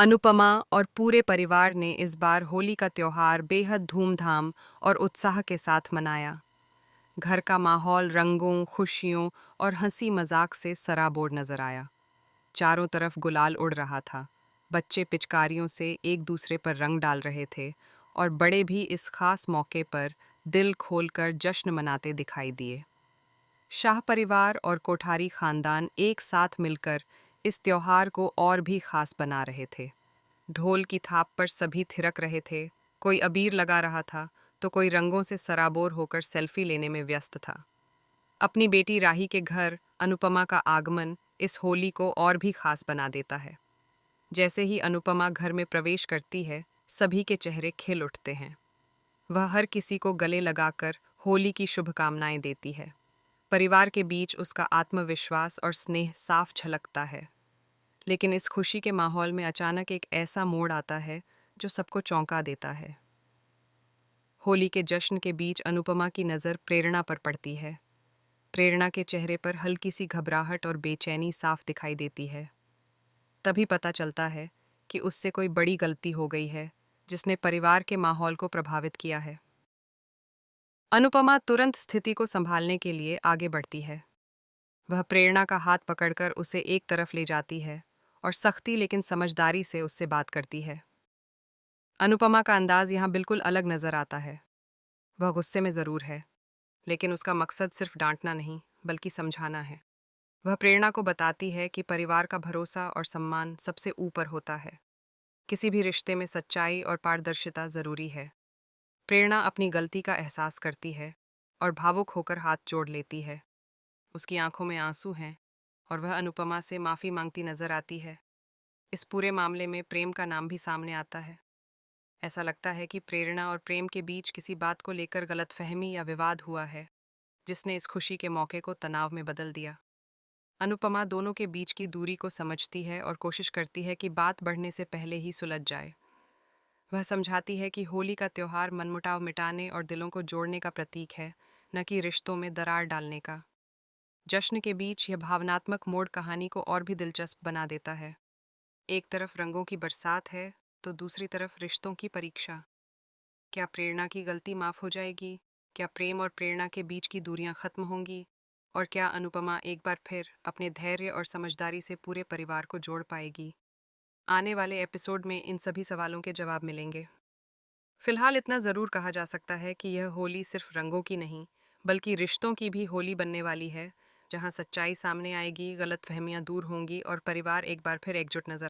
अनुपमा और पूरे परिवार ने इस बार होली का त्योहार बेहद धूमधाम और उत्साह के साथ मनाया। घर का माहौल रंगों, खुशियों और हंसी मजाक से सराबोर नजर आया। चारों तरफ गुलाल उड़ रहा था। बच्चे पिचकारियों से एक दूसरे पर रंग डाल रहे थे और बड़े भी इस खास मौके पर दिल खोलकर जश्न मनाते दिखाई दिए। शाह परिवार और कोठारी खानदान एक साथ मिलकर इस त्योहार को और भी खास बना रहे थे। ढोल की थाप पर सभी थिरक रहे थे। कोई अबीर लगा रहा था तो कोई रंगों से सराबोर होकर सेल्फी लेने में व्यस्त था। अपनी बेटी राही के घर अनुपमा का आगमन इस होली को और भी खास बना देता है। जैसे ही अनुपमा घर में प्रवेश करती है, सभी के चेहरे खिल उठते हैं। वह हर किसी को गले लगाकर होली की शुभकामनाएं देती है। परिवार के बीच उसका आत्मविश्वास और स्नेह साफ झलकता है। लेकिन इस खुशी के माहौल में अचानक एक ऐसा मोड़ आता है जो सबको चौंका देता है। होली के जश्न के बीच अनुपमा की नज़र प्रेरणा पर पड़ती है। प्रेरणा के चेहरे पर हल्की सी घबराहट और बेचैनी साफ दिखाई देती है। तभी पता चलता है कि उससे कोई बड़ी गलती हो गई है जिसने परिवार के माहौल को प्रभावित किया है। अनुपमा तुरंत स्थिति को संभालने के लिए आगे बढ़ती है। वह प्रेरणा का हाथ पकड़कर उसे एक तरफ ले जाती है और सख्ती लेकिन समझदारी से उससे बात करती है। अनुपमा का अंदाज यहाँ बिल्कुल अलग नजर आता है। वह गुस्से में ज़रूर है, लेकिन उसका मकसद सिर्फ डांटना नहीं बल्कि समझाना है। वह प्रेरणा को बताती है कि परिवार का भरोसा और सम्मान सबसे ऊपर होता है। किसी भी रिश्ते में सच्चाई और पारदर्शिता ज़रूरी है। प्रेरणा अपनी गलती का एहसास करती है और भावुक होकर हाथ जोड़ लेती है। उसकी आंखों में आंसू हैं और वह अनुपमा से माफ़ी मांगती नजर आती है। इस पूरे मामले में प्रेम का नाम भी सामने आता है। ऐसा लगता है कि प्रेरणा और प्रेम के बीच किसी बात को लेकर गलतफहमी या विवाद हुआ है, जिसने इस खुशी के मौके को तनाव में बदल दिया। अनुपमा दोनों के बीच की दूरी को समझती है और कोशिश करती है कि बात बढ़ने से पहले ही सुलझ जाए। वह समझाती है कि होली का त्योहार मनमुटाव मिटाने और दिलों को जोड़ने का प्रतीक है, न कि रिश्तों में दरार डालने का। जश्न के बीच यह भावनात्मक मोड़ कहानी को और भी दिलचस्प बना देता है। एक तरफ रंगों की बरसात है तो दूसरी तरफ रिश्तों की परीक्षा। क्या प्रेरणा की गलती माफ हो जाएगी? क्या प्रेम और प्रेरणा के बीच की दूरियां खत्म होंगी? और क्या अनुपमा एक बार फिर अपने धैर्य और समझदारी से पूरे परिवार को जोड़ पाएगी? आने वाले एपिसोड में इन सभी सवालों के जवाब मिलेंगे। फिलहाल इतना ज़रूर कहा जा सकता है कि यह होली सिर्फ रंगों की नहीं, बल्कि रिश्तों की भी होली बनने वाली है, जहां सच्चाई सामने आएगी, गलतफहमियां दूर होंगी और परिवार एक बार फिर एकजुट नजर